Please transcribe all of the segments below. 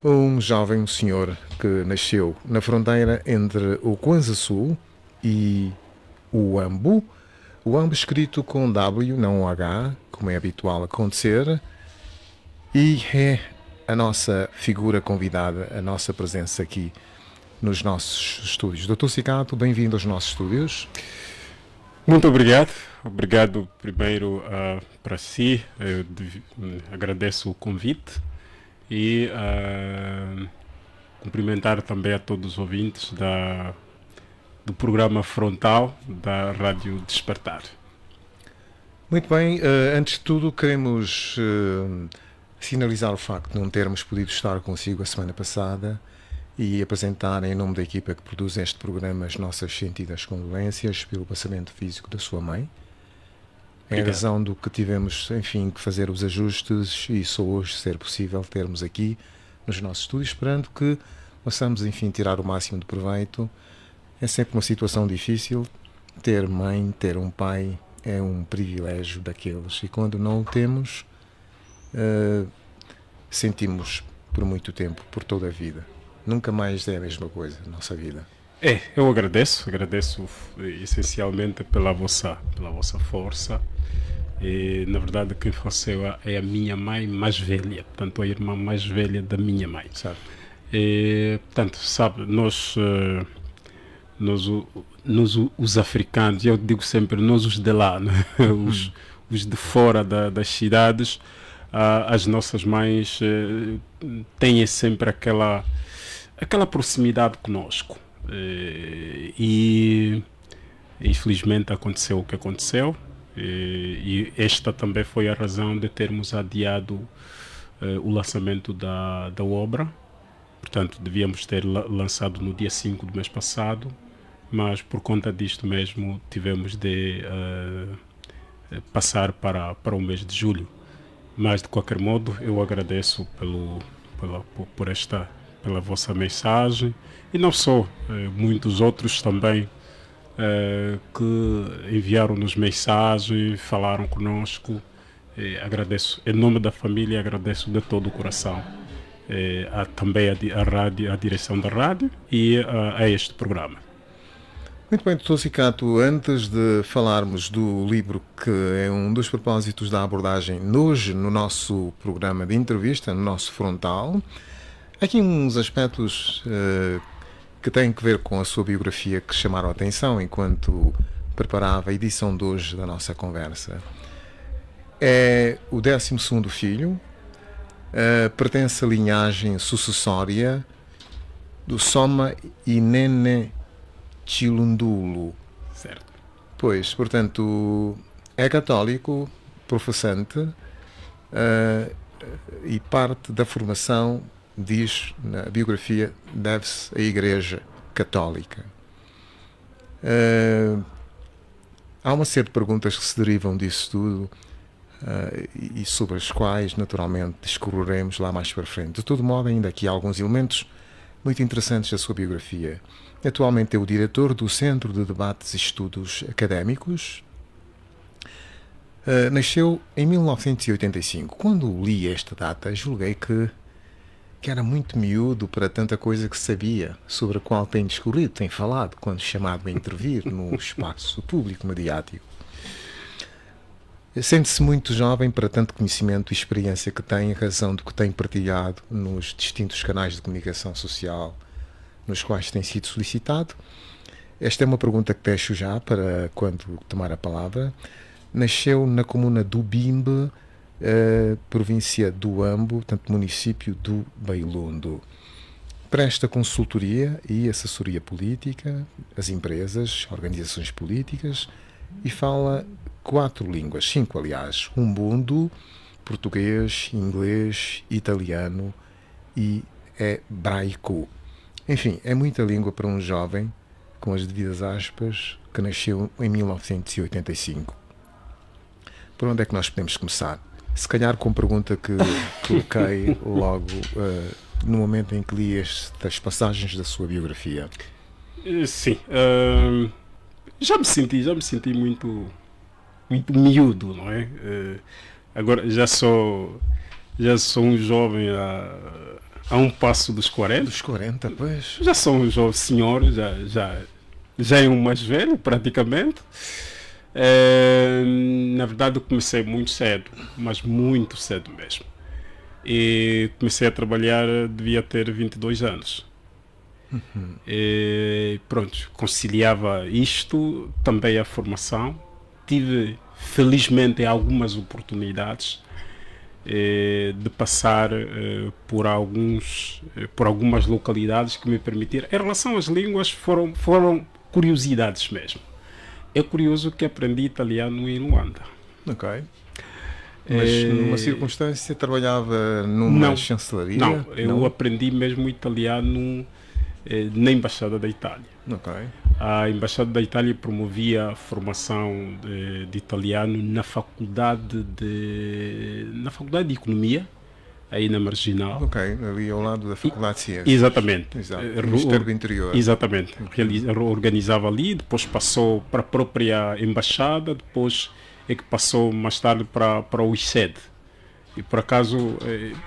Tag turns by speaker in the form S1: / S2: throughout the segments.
S1: Um jovem senhor que nasceu na fronteira entre o Kwanza Sul e o Uambo. O Uambo escrito com W, não H, como é habitual acontecer. E é a nossa figura convidada, a nossa presença aqui nos nossos estúdios. Dr. Cicato, bem-vindo aos nossos estúdios.
S2: Muito obrigado. Obrigado primeiro para si. Agradeço o convite e cumprimentar também a todos os ouvintes do programa Frontal da Rádio Despertar.
S1: Muito bem, antes de tudo queremos sinalizar o facto de não termos podido estar consigo a semana passada e apresentar em nome da equipa que produz este programa as nossas sentidas condolências pelo passamento físico da sua mãe. Em razão do que tivemos, enfim, que fazer os ajustes e só hoje, ser possível, termos aqui nos nossos estúdios, esperando que possamos, enfim, tirar o máximo de proveito. É sempre uma situação difícil. Ter mãe, ter um pai é um privilégio daqueles. E quando não o temos, sentimos por muito tempo, por toda a vida. Nunca mais é a mesma coisa na nossa vida.
S2: Eu agradeço essencialmente pela vossa força. E, na verdade, que você é a minha mãe mais velha, portanto, a irmã mais velha da minha mãe.
S1: Sabe?
S2: E, portanto, sabe, nós os africanos, eu digo sempre, nós os de lá, né? os de fora das cidades, as nossas mães têm sempre aquela proximidade conosco. E infelizmente aconteceu o que aconteceu, e esta também foi a razão de termos adiado o lançamento da obra. Portanto, devíamos ter lançado no dia 5 do mês passado, mas por conta disto mesmo tivemos de passar para o mês de julho. Mas de qualquer modo eu agradeço pela vossa mensagem, e não só, muitos outros também que enviaram-nos mensagens, falaram conosco. Agradeço em nome da família, agradeço de todo o coração também a direção da rádio e a este programa.
S1: Muito bem, Dr. Cicato, antes de falarmos do livro que é um dos propósitos da abordagem hoje no nosso programa de entrevista, no nosso frontal, há aqui uns aspectos que têm que ver com a sua biografia que chamaram a atenção enquanto preparava a edição de hoje da nossa conversa. É o 12º filho, pertence à linhagem sucessória do Soma Inene Chilundulo.
S2: Certo.
S1: Pois, portanto, é católico, professante, e parte da formação, diz na biografia, deve-se à Igreja Católica. Há uma série de perguntas que se derivam disso tudo, e sobre as quais, naturalmente, discorreremos lá mais para frente. De todo modo, ainda aqui há alguns elementos muito interessantes da sua biografia. Atualmente é o diretor do Centro de Debates e Estudos Académicos. Nasceu em 1985. Quando li esta data, julguei que era muito miúdo para tanta coisa que sabia, sobre a qual tem discorrido, tem falado, quando chamado a intervir no espaço público mediático. Sente-se muito jovem para tanto conhecimento e experiência que tem, em razão do que tem partilhado nos distintos canais de comunicação social nos quais tem sido solicitado. Esta é uma pergunta que deixo já para quando tomar a palavra. Nasceu na comuna do Bimbe, província do Uambo, portanto município do Beilundo. Presta consultoria e assessoria política às empresas, organizações políticas, e fala 4 línguas, 5 aliás: umbundo, português, inglês, italiano e hebraico. Enfim, é muita língua para um jovem, com as devidas aspas, que nasceu em 1985. Por onde é que nós podemos começar? Se calhar com a pergunta que coloquei logo no momento em que li estas passagens da sua biografia.
S2: Sim, já me senti muito miúdo, não é? Agora já sou um jovem a um passo dos 40.
S1: Dos 40, pois.
S2: Já sou um jovem senhor, já é um mais velho, praticamente. Na verdade, eu comecei muito cedo, mas muito cedo mesmo. E comecei a trabalhar, devia ter 22 anos. E pronto, conciliava isto, também a formação. Tive, felizmente, algumas oportunidades de passar por algumas localidades que me permitiram. Em relação às línguas, foram curiosidades mesmo. É curioso que aprendi italiano em Luanda.
S1: Ok. Mas numa circunstância trabalhava numa chancelaria?
S2: Não, eu aprendi mesmo italiano na Embaixada da Itália.
S1: Ok.
S2: A Embaixada da Itália promovia a formação de italiano na faculdade de Economia, aí na Marginal.
S1: Ok, ali ao lado da Faculdade de Ciências.
S2: Exatamente.
S1: Exato. Ministério do Interior.
S2: Exatamente. Organizava ali, depois passou para a própria Embaixada, depois é que passou mais tarde para o ICED. E por acaso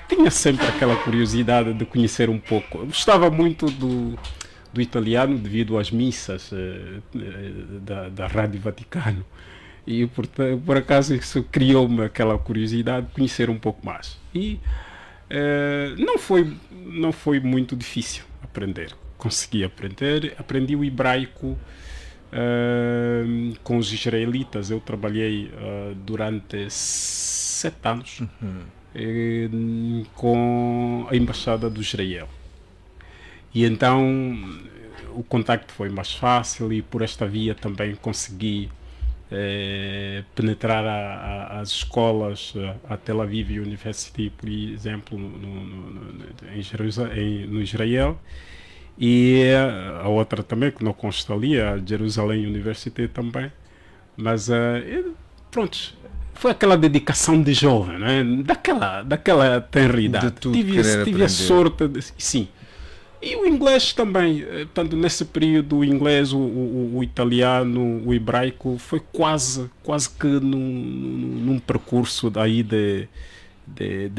S2: tinha sempre aquela curiosidade de conhecer um pouco. Eu gostava muito do italiano devido às missas da Rádio Vaticano. E por acaso isso criou-me aquela curiosidade de conhecer um pouco mais. E não foi muito difícil aprender. Consegui aprender. Aprendi o hebraico com os israelitas. Eu trabalhei durante 7 anos com a Embaixada do Israel. E então o contacto foi mais fácil e por esta via também consegui penetrar as escolas, a Tel Aviv University, por exemplo, no Israel, e a outra também, que não consta ali, a Jerusalém University também. Mas pronto, foi aquela dedicação de jovem, né? daquela tenridade. Tive a sorte, sim. E o inglês também, tanto nesse período, o inglês, o italiano, o hebraico, foi quase que num percurso daí de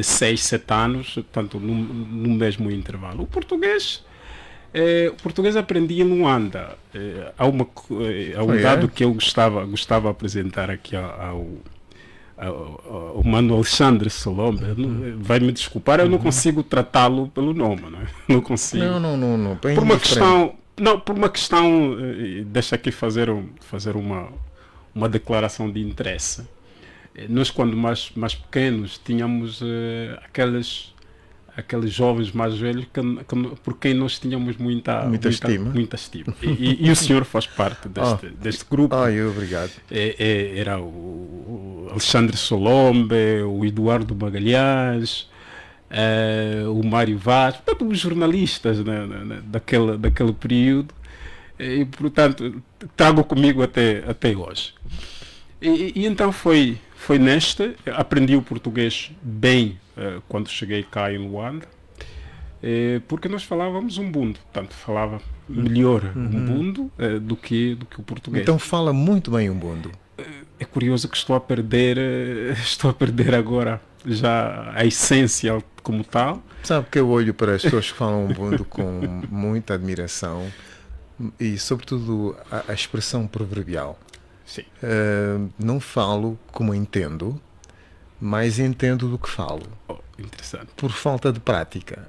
S2: 6, 7 anos, tanto no mesmo intervalo. O português aprendi em Luanda. Há um dado que eu gostava de apresentar aqui ao Mano Alexandre Solombe. Vai me desculpar, eu não consigo tratá-lo pelo nome, não é? Não consigo.
S1: Não.
S2: Por uma questão, deixa aqui fazer uma declaração de interesse. Nós, quando mais pequenos, tínhamos aqueles jovens mais velhos por quem nós tínhamos muita estima. E o senhor faz parte deste grupo.
S1: Obrigado.
S2: Era o Alexandre Solombe, o Eduardo Magalhães, o Mário Vaz, portanto, os jornalistas daquele período. E, portanto, trago comigo até hoje. E então foi neste, aprendi o português bem quando cheguei cá em Luanda, porque nós falávamos umbundo, portanto falava melhor umbundo do que o português.
S1: Então fala muito bem umbundo.
S2: É curioso que estou a perder agora já a essência como tal.
S1: Sabe que eu olho para as pessoas que falam umbundo com muita admiração e sobretudo a expressão proverbial.
S2: Sim.
S1: Não falo como entendo, mas entendo do que falo.
S2: Interessante.
S1: Por falta de prática.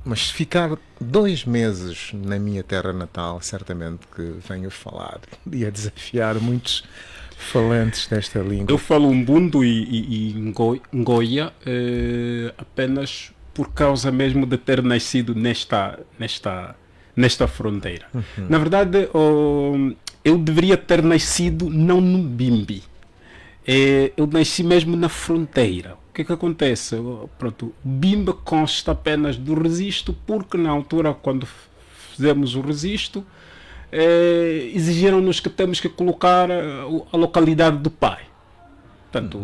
S1: Mas ficar 2 meses na minha terra natal, certamente que venho falar e a desafiar muitos falantes desta língua.
S2: Eu falo umbundo e ngoia apenas por causa mesmo de ter nascido nesta fronteira. Na verdade, eu deveria ter nascido não no Bimbi. Eu nasci mesmo na fronteira. O que acontece? Pronto, o Bimbi consta apenas do registro, porque na altura, quando fizemos o registro, exigiram-nos que temos que colocar a localidade do pai. Portanto,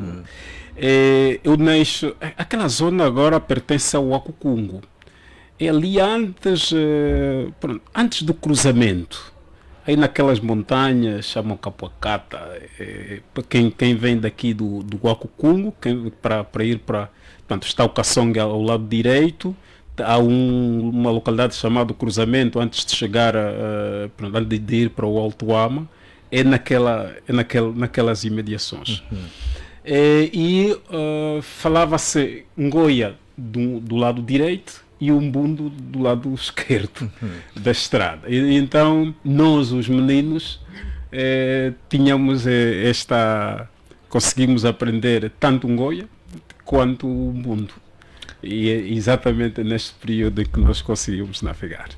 S2: eu nasço... Aquela zona agora pertence ao Akukungu. É ali antes do cruzamento. Aí naquelas montanhas, chamam Capuacata, para quem vem daqui do Akukungu, para ir para... Portanto, está o Kassonga ao lado direito, há uma localidade chamada Cruzamento, antes de chegar antes de ir para o Alto Ama, naquelas imediações. Falava-se Ngoia do lado direito e Umbundo do lado esquerdo da estrada. E então nós, os meninos, tínhamos conseguimos aprender tanto Ngoia quanto o Umbundo. E é exatamente neste período em que nós conseguimos navegar.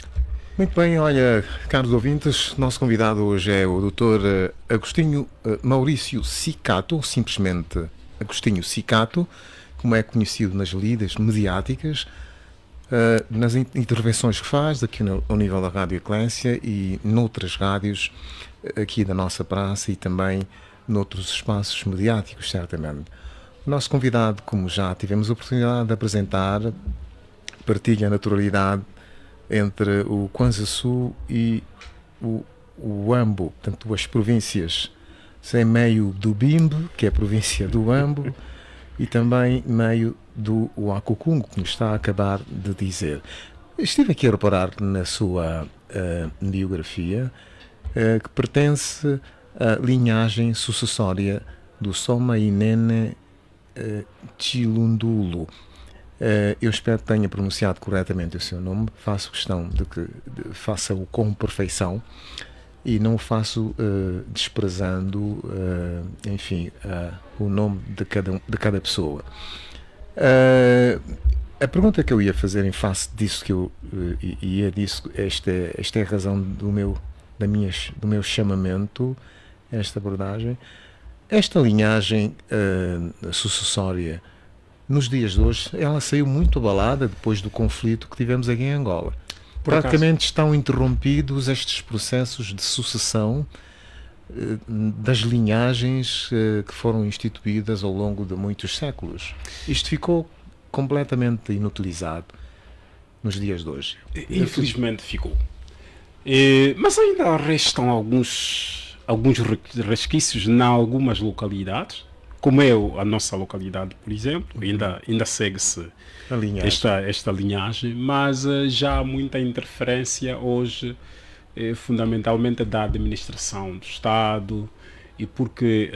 S1: Muito bem, olha, caros ouvintes, nosso convidado hoje é o Dr. Agostinho Maurício Cicato, simplesmente Agostinho Cicato, como é conhecido nas lidas mediáticas, nas intervenções que faz aqui ao nível da Rádio Eclésia e noutras rádios aqui da nossa praça e também noutros espaços mediáticos, certamente. O nosso convidado, como já tivemos a oportunidade de apresentar, partilha a naturalidade entre o Kwanza Sul e o Huambo, portanto as províncias, sem meio do Bimbe, que é a província do Huambo, e também meio do Huacucungo, como está a acabar de dizer. Estive aqui a reparar na sua biografia que pertence à linhagem sucessória do Soma Inene Chilundulo. Eu espero que tenha pronunciado corretamente o seu nome. Faço questão de que faça-o com perfeição e não o faço desprezando, enfim, o nome de cada pessoa. A pergunta que eu ia fazer em face disso que eu ia disso, esta é a razão do meu chamamento, esta abordagem. Esta linhagem sucessória, nos dias de hoje, ela saiu muito abalada depois do conflito que tivemos aqui em Angola. Praticamente estão interrompidos estes processos de sucessão das linhagens que foram instituídas ao longo de muitos séculos. Isto ficou completamente inutilizado nos dias de hoje.
S2: Infelizmente ficou. Mas ainda restam alguns resquícios em algumas localidades, como é a nossa localidade, por exemplo. Ainda segue-se esta linhagem, mas já há muita interferência hoje, fundamentalmente da administração do Estado, e porque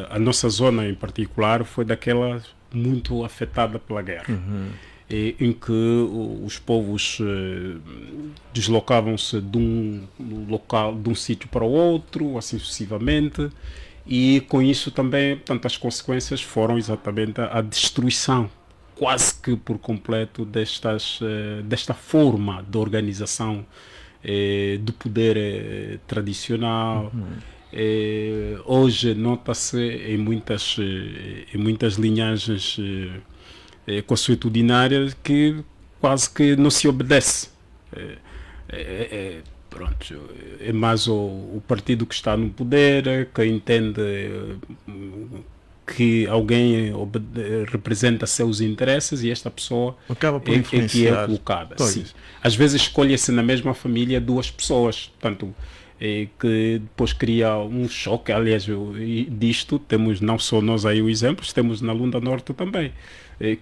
S2: a nossa zona em particular foi daquela muito afetada pela guerra. Em que os povos deslocavam-se de um sítio para o outro, assim sucessivamente, e com isso também, portanto, as consequências foram exatamente a destruição quase que por completo desta forma de organização do poder tradicional. Hoje nota-se em muitas linhagens consuetudinárias que quase que não se obedece. Pronto, é mais o partido que está no poder, que entende que alguém representa seus interesses e esta pessoa é que é colocada. Sim. Às vezes escolhe-se na mesma família duas pessoas, portanto, que depois cria um choque. Aliás, disto temos não só nós aí o exemplo, temos na Lunda Norte também.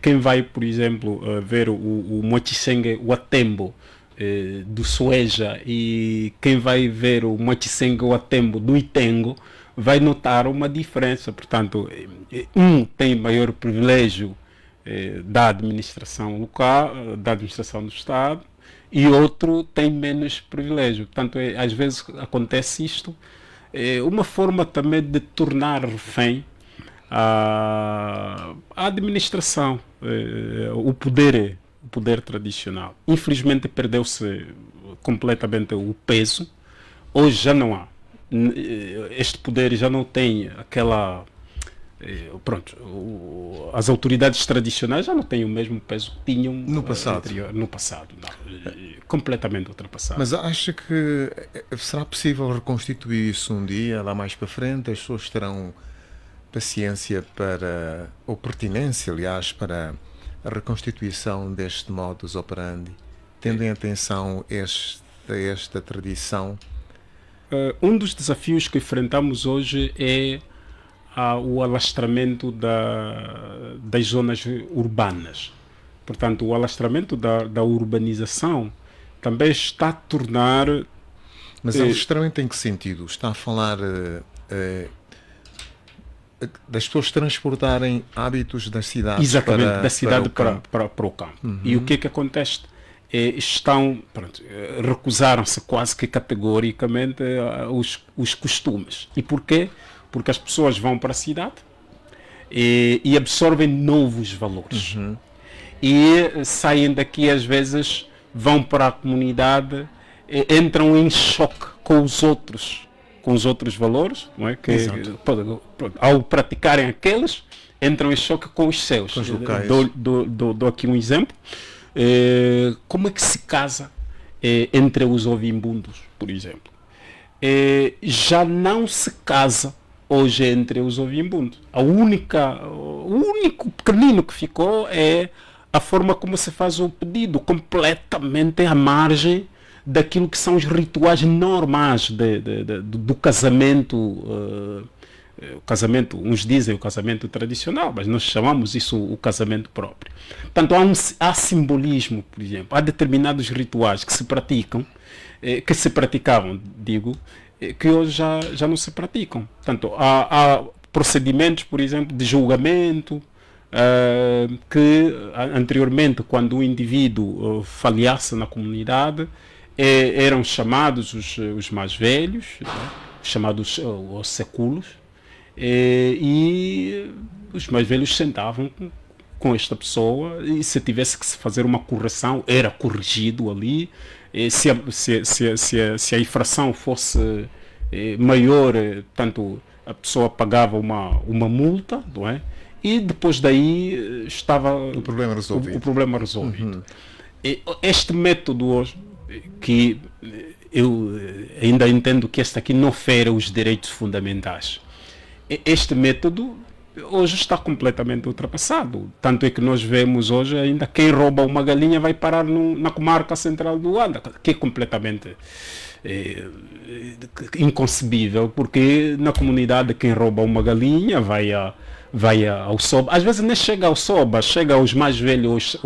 S2: Quem vai, por exemplo, ver o Mochisengue Watembo do Sueja e quem vai ver o Mochisengue Watembo do Itengo vai notar uma diferença. Portanto, um tem maior privilégio da administração local, da administração do Estado, e outro tem menos privilégio. Portanto, às vezes acontece isto. Uma forma também de tornar refém a administração, o poder tradicional. Infelizmente perdeu-se completamente o peso. Hoje já não há. Este poder já não tem aquela... as autoridades tradicionais já não têm o mesmo peso que tinham
S1: no passado.
S2: No passado, não. Completamente ultrapassado.
S1: Mas acha que será possível reconstituir isso um dia, lá mais para frente? As pessoas terão paciência ou pertinência, aliás, para a reconstituição deste modus operandi, tendo em atenção esta tradição?
S2: Um dos desafios que enfrentamos hoje é o alastramento das zonas urbanas. portanto, o alastramento da urbanização também está a tornar...
S1: Mas alastramento em que sentido? Está a falar das pessoas transportarem hábitos das cidades
S2: exatamente, da cidade para o campo. E o que é que acontece? Recusaram-se quase que categoricamente os costumes. E porquê? Porque as pessoas vão para a cidade e absorvem novos valores. E saem daqui, às vezes, vão para a comunidade, entram em choque com os outros valores, não é? Que, ao praticarem aqueles, entram em choque com os seus.
S1: Com os locais.
S2: Dou aqui um exemplo. Como é que se casa entre os ovimbundos, por exemplo? Já não se casa hoje entre os ovimbundos. O único pequenino que ficou é a forma como se faz o pedido, completamente à margem daquilo que são os rituais normais do casamento. O casamento, uns dizem o casamento tradicional, mas nós chamamos isso o casamento próprio. Portanto, há simbolismo, por exemplo, há determinados rituais que se praticam, que se praticavam, digo, que hoje já não se praticam. Portanto, há procedimentos, por exemplo, de julgamento, que anteriormente, quando o indivíduo falhasse na comunidade, eram chamados os mais velhos, chamados os seculos, e os mais velhos sentavam com esta pessoa e se tivesse que se fazer uma correção, era corrigido ali. Se a infração fosse maior, tanto a pessoa pagava uma multa, não é? E depois daí estava
S1: o problema resolvido.
S2: Este método hoje, que eu ainda entendo que este aqui não fere os direitos fundamentais, este método hoje está completamente ultrapassado. Tanto é que nós vemos hoje ainda quem rouba uma galinha vai parar na comarca central do Luanda, que é completamente inconcebível, porque na comunidade quem rouba uma galinha vai ao SOBA. Às vezes nem chega ao SOBA, chega aos mais velhos,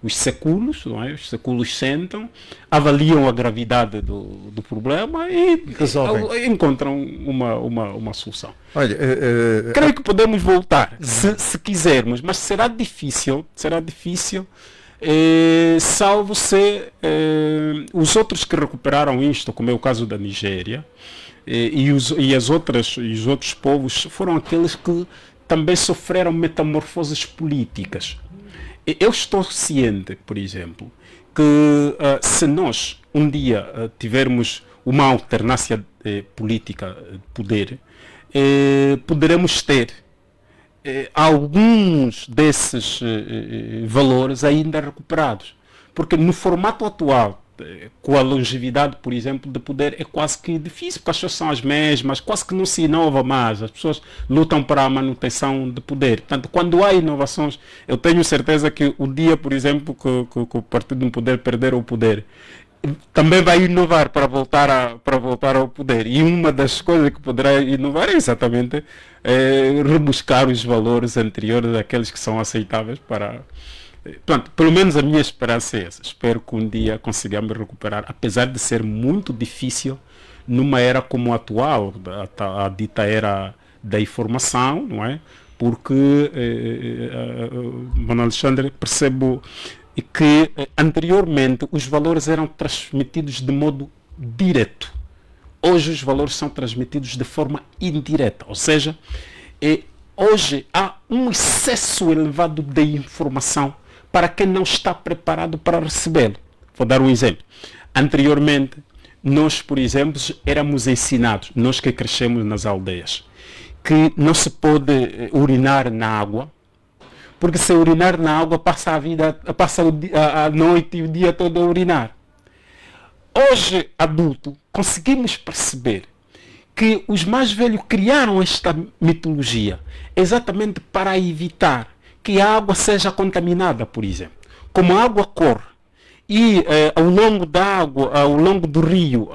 S2: os seculos, não é? Os seculos sentam, avaliam a gravidade do problema e encontram uma solução.
S1: Olha,
S2: creio que podemos voltar, se quisermos, mas será difícil, salvo se os outros que recuperaram isto, como é o caso da Nigéria, e os outros povos foram aqueles que também sofreram metamorfoses políticas. Eu estou ciente, por exemplo, que se nós um dia tivermos uma alternância política de poder, poderemos ter alguns desses valores ainda recuperados. Porque no formato atual, com a longevidade, por exemplo, de poder, é quase que difícil, porque as pessoas são as mesmas, quase que não se inova mais, as pessoas lutam para a manutenção de poder. Portanto, quando há inovações, eu tenho certeza que o dia, por exemplo, que o partido no poder perder o poder, também vai inovar para voltar ao poder. E uma das coisas que poderá inovar é exatamente rebuscar os valores anteriores àqueles que são aceitáveis para... Pronto, pelo menos a minha esperança é essa. Espero que um dia consigamos recuperar, apesar de ser muito difícil numa era como a atual, a dita era da informação, não é? Porque, Mano Alexandre, percebo que anteriormente os valores eram transmitidos de modo direto. Hoje os valores são transmitidos de forma indireta, ou seja, hoje há um excesso elevado de informação para quem não está preparado para recebê-lo. Vou dar um exemplo. Anteriormente, nós, por exemplo, éramos ensinados, nós que crescemos nas aldeias, que não se pode urinar na água, porque se urinar na água passa a noite e o dia todo a urinar. Hoje, adulto, conseguimos perceber que os mais velhos criaram esta mitologia exatamente para evitar que a água seja contaminada, por exemplo. Como a água corre e ao longo da água, ao longo do rio,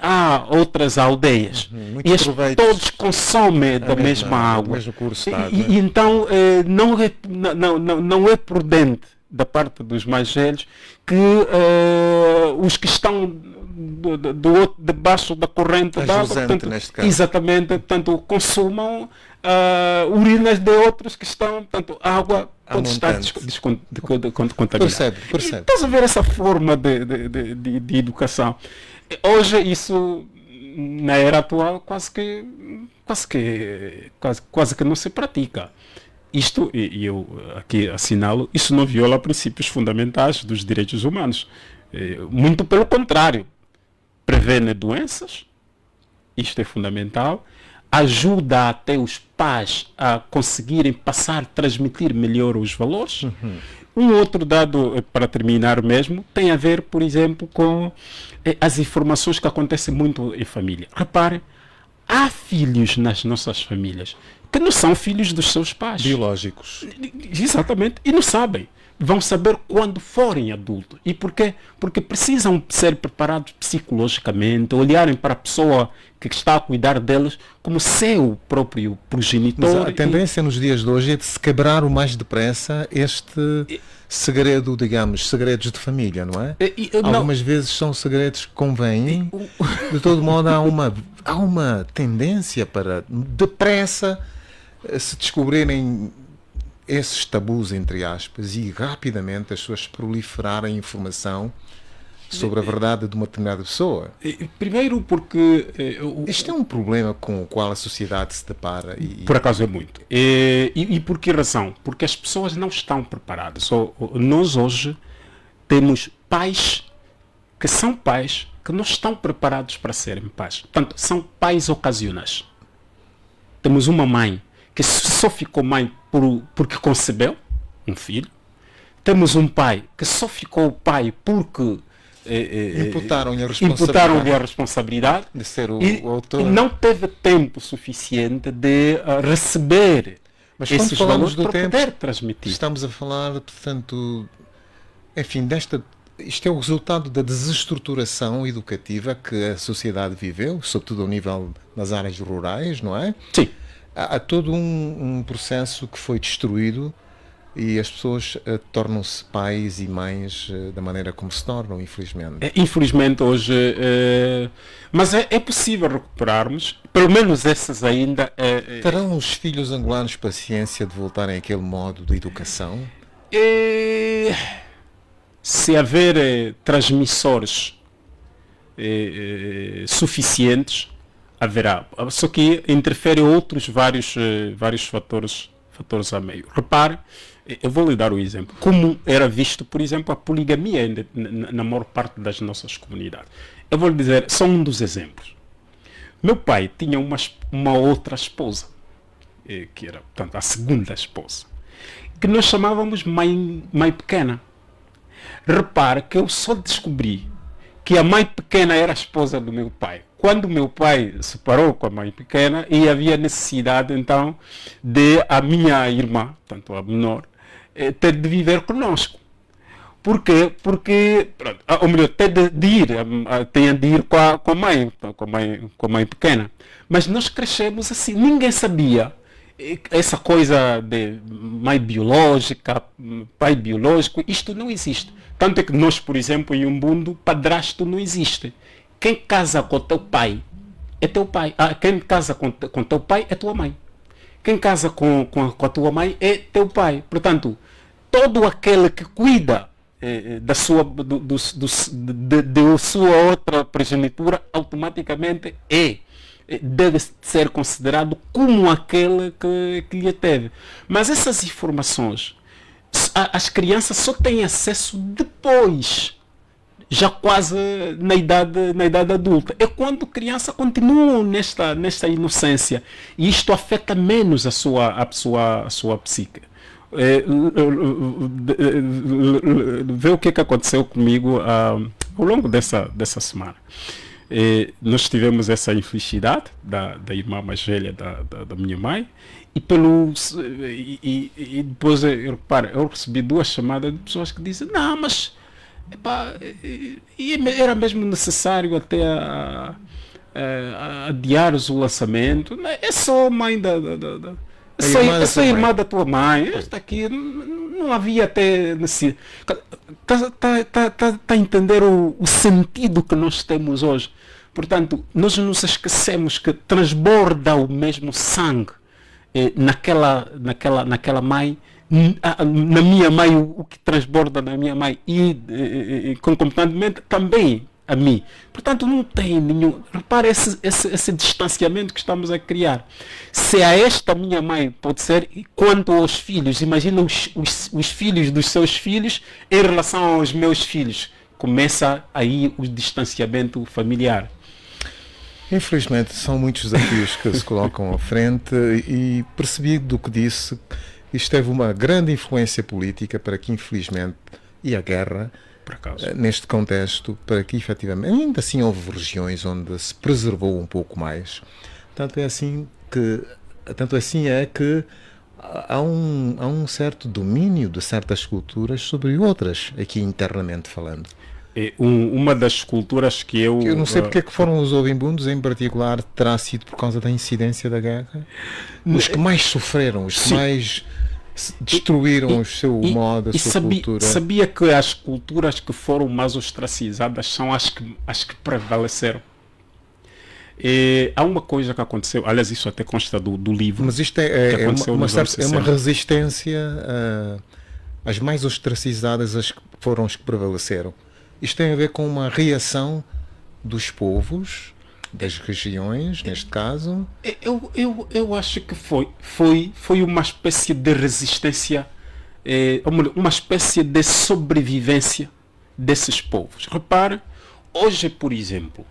S2: há outras aldeias e todos consomem da mesma água.
S1: Mesmo curso,
S2: e então não é prudente da parte dos mais velhos, que os que estão debaixo da corrente d'água, portanto,
S1: neste caso.
S2: exatamente, portanto, consumam urinas de outros que estão, portanto, a água pode estar contaminada.
S1: Percebe.
S2: Estás a ver essa forma de educação? Hoje isso, na era atual, quase que não se pratica. Isto, e eu aqui assinalo, isso não viola princípios fundamentais dos direitos humanos. Muito pelo contrário, prevene doenças, isto é fundamental, ajuda até os pais a conseguirem transmitir melhor os valores. Um outro dado, para terminar mesmo, tem a ver, por exemplo, com as informações que acontecem muito em família. Repare, há filhos nas nossas famílias que não são filhos dos seus pais.
S1: Biológicos.
S2: Exatamente. E não sabem. Vão saber quando forem adultos. E porquê? Porque precisam ser preparados psicologicamente, olharem para a pessoa que está a cuidar deles como seu próprio progenitor.
S1: Mas a tendência nos dias de hoje é de se quebrar o mais depressa este segredo, digamos, segredos de família, não é? Algumas vezes são segredos que convêm. De todo modo, há uma tendência para depressa se descobrirem esses tabus, entre aspas, e rapidamente as pessoas proliferarem informação sobre a verdade de uma determinada pessoa.
S2: Primeiro porque...
S1: Isto é um problema com o qual a sociedade se depara.
S2: Por acaso é muito. E por que razão? Porque as pessoas não estão preparadas. Nós hoje temos pais que não estão preparados para serem pais. Portanto, são pais ocasionais. Temos uma mãe que só ficou mãe porque concebeu um filho. Temos um pai que só ficou pai porque imputaram-lhe a responsabilidade
S1: de ser o autor.
S2: E não teve tempo suficiente de receber esses valores para poder transmitir.
S1: Estamos a falar, portanto, enfim, isto é o resultado da desestruturação educativa que a sociedade viveu, sobretudo ao nível das áreas rurais, não é?
S2: Sim.
S1: Há todo um processo que foi destruído e as pessoas tornam-se pais e mães da maneira como se tornam, infelizmente.
S2: Infelizmente hoje... mas é possível recuperarmos, pelo menos essas ainda...
S1: Terão os filhos angolanos paciência de voltarem àquele modo de educação?
S2: Se haver transmissores suficientes, haverá. Só que interfere outros vários fatores a meio. Repare, eu vou lhe dar o exemplo. Como era visto, por exemplo, a poligamia na maior parte das nossas comunidades. Eu vou lhe dizer, só um dos exemplos. Meu pai tinha uma outra esposa, que era, portanto, a segunda esposa, que nós chamávamos mãe pequena. Repare que eu só descobri que a mãe pequena era a esposa do meu pai quando meu pai se separou com a mãe pequena e havia necessidade, então, de a minha irmã, tanto a menor, ter de viver conosco. Por quê? Porque, ou melhor, tinha de ir com a mãe pequena. Mas nós crescemos assim, ninguém sabia essa coisa de mãe biológica, pai biológico, isto não existe. Tanto é que nós, por exemplo, em Umbundo, padrasto não existe. Quem casa com teu pai é teu pai. Quem casa com teu pai é tua mãe. Quem casa com a tua mãe é teu pai. Portanto, todo aquele que cuida da sua outra progenitura, automaticamente deve ser considerado como aquele que lhe teve. Mas essas informações, as crianças só têm acesso depois, já quase na idade adulta. É quando a criança continua nesta inocência. E isto afeta menos a sua psique. Vê o que aconteceu comigo ao longo dessa semana. Nós tivemos essa infelicidade da irmã mais velha da minha mãe e depois eu recebi 2 chamadas de pessoas que dizem: não, mas era mesmo necessário até adiar o lançamento. É só a mãe
S1: A
S3: Sou a
S1: irmã
S3: irmã da tua mãe. Esta aqui não havia até necessidade. Está a entender o sentido que nós temos hoje. Portanto, nós nos esquecemos que transborda o mesmo sangue naquela mãe, na minha mãe, o que transborda na minha mãe e concomitantemente também a mim. Portanto, não tem nenhum... Repare esse distanciamento que estamos a criar. Se a esta minha mãe pode ser, quanto aos filhos, imagina os filhos dos seus filhos em relação aos meus filhos. Começa aí o distanciamento familiar.
S1: Infelizmente, são muitos desafios que se colocam à frente e percebi do que disse, isto teve uma grande influência política para que, infelizmente, e a guerra,
S2: Por acaso.
S1: neste contexto, para que, efetivamente, ainda assim houve regiões onde se preservou um pouco mais. Tanto é assim que há um certo domínio de certas culturas sobre outras, aqui internamente falando.
S2: Uma das culturas que eu...
S1: Eu não sei porque é que foram os ouvimbundos, em particular, terá sido por causa da incidência da guerra. Os que mais sofreram, os que
S2: Sim.
S1: mais destruíram o seu modo, a sua cultura.
S2: Sabia que as culturas que foram mais ostracizadas são as que prevaleceram. Há uma coisa que aconteceu, aliás, isso até consta do livro.
S1: Mas isto
S2: que
S1: é
S2: aconteceu nos anos
S1: uma
S2: 60.
S1: resistência às mais ostracizadas, as que foram as que prevaleceram. Isto tem a ver com uma reação dos povos, das regiões, neste caso.
S2: Eu acho que foi uma espécie de resistência, uma espécie de sobrevivência desses povos. Repare, hoje, por exemplo...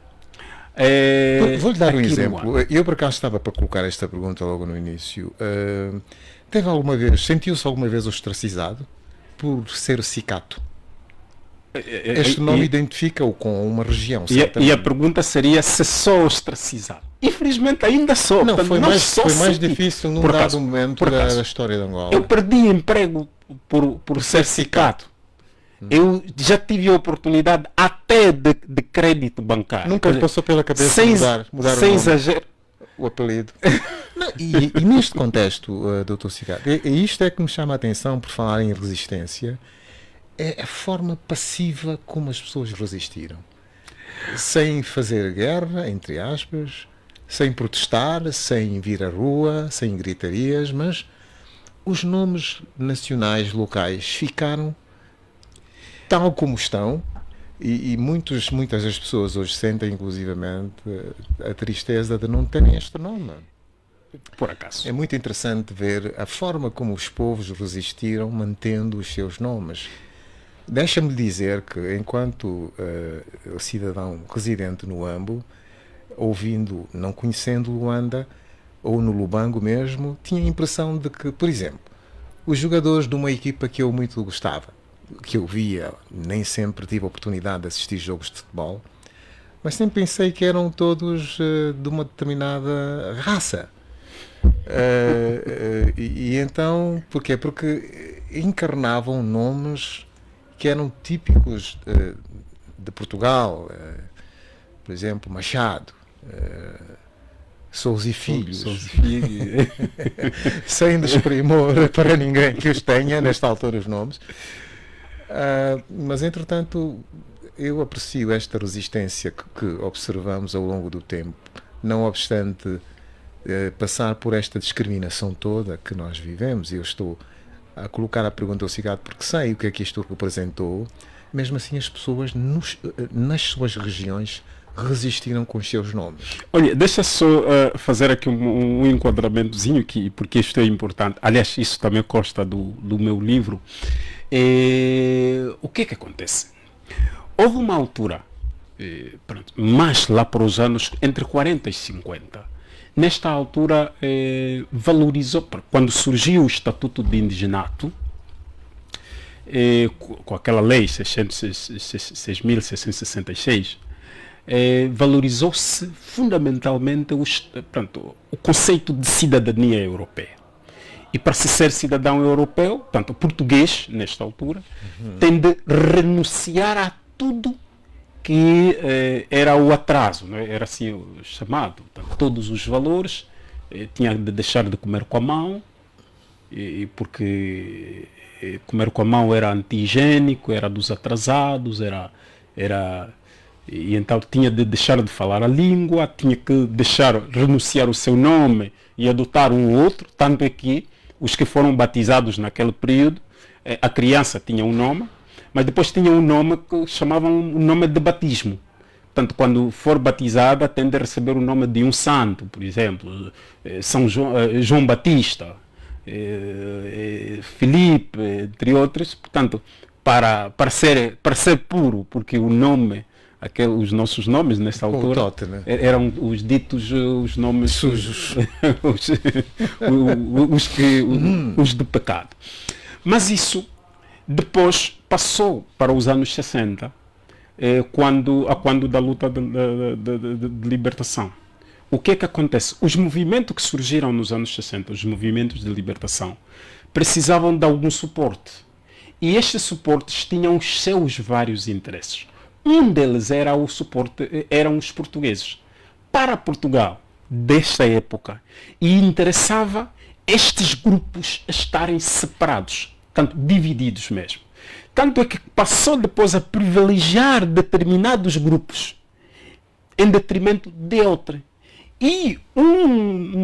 S1: Vou-lhe dar um
S2: aqui no
S1: exemplo. Eu, por acaso, estava para colocar esta pergunta logo no início. Sentiu-se alguma vez ostracizado por ser cicato? Este nome identifica-o com uma região,
S2: e a pergunta seria se sou ostracizado. Infelizmente ainda sou.
S1: Não,
S2: portanto,
S1: foi mais
S2: sentido.
S1: difícil num
S2: Por
S1: dado
S2: acaso,
S1: momento da história de Angola.
S2: Eu perdi emprego por ser cicato. Eu já tive a oportunidade até de crédito bancário.
S1: Nunca lhe passou pela cabeça
S2: sem
S1: mudar o
S2: sem
S1: nome,
S2: exagero.
S1: o apelido. Não, e neste contexto, Dr. Cicato, e isto é que me chama a atenção por falar em resistência, é a forma passiva como as pessoas resistiram. Sem fazer guerra, entre aspas, sem protestar, sem vir à rua, sem gritarias, mas os nomes nacionais, locais, ficaram tal como estão e muitas das pessoas hoje sentem, inclusivamente, a tristeza de não terem este nome.
S2: Por acaso.
S1: É muito interessante ver a forma como os povos resistiram mantendo os seus nomes. Deixa-me dizer que, enquanto cidadão residente no Ambo, ouvindo, não conhecendo Luanda, ou no Lubango mesmo, tinha a impressão de que, por exemplo, os jogadores de uma equipa que eu muito gostava, que eu via, nem sempre tive a oportunidade de assistir jogos de futebol, mas sempre pensei que eram todos de uma determinada raça. E então, porquê? Porque encarnavam nomes que eram típicos de Portugal, por exemplo, Machado, Sousa e Filhos, sem desprimor para ninguém que os tenha, nesta altura, os nomes. Mas, entretanto, eu aprecio esta resistência que observamos ao longo do tempo, não obstante passar por esta discriminação toda que nós vivemos. Eu estou a colocar a pergunta ao Cicato porque sei o que é que isto representou. Mesmo assim, as pessoas nas suas regiões resistiram com os seus nomes.
S2: Olha, deixa só fazer aqui um enquadramentozinho, porque isto é importante. Aliás, isso também consta do meu livro. O que é que acontece? Houve uma altura, mas lá para os anos entre 40 e 50, nesta altura valorizou, quando surgiu o Estatuto de Indigenato, com aquela lei 6.666, valorizou-se fundamentalmente o conceito de cidadania europeia. E para se ser cidadão europeu, portanto, português, nesta altura, tem de renunciar a tudo que era o atraso, não é? Era assim chamado. Portanto, todos os valores, tinha de deixar de comer com a mão, porque comer com a mão era anti-higiênico, era dos atrasados, e então tinha de deixar de falar a língua, tinha que renunciar o seu nome e adotar um outro, tanto é que os que foram batizados naquele período, a criança tinha um nome, mas depois tinha um nome que chamavam um nome de batismo. Portanto, quando for batizada, tende a receber o nome de um santo, por exemplo, São João Batista, Filipe, entre outros. Portanto, para ser puro, porque o nome, os nossos nomes nessa altura
S1: né?
S2: eram os ditos, os nomes
S1: sujos,
S2: os do pecado. Mas isso depois passou para os anos 60, quando da luta de libertação. O que é que acontece? Os movimentos que surgiram nos anos 60, os movimentos de libertação, precisavam de algum suporte. E estes suportes tinham os seus vários interesses. Um deles era o suporte, eram os portugueses. Para Portugal, desta época, e interessava estes grupos estarem separados, tanto divididos mesmo. Tanto é que passou depois a privilegiar determinados grupos em detrimento de outros. E um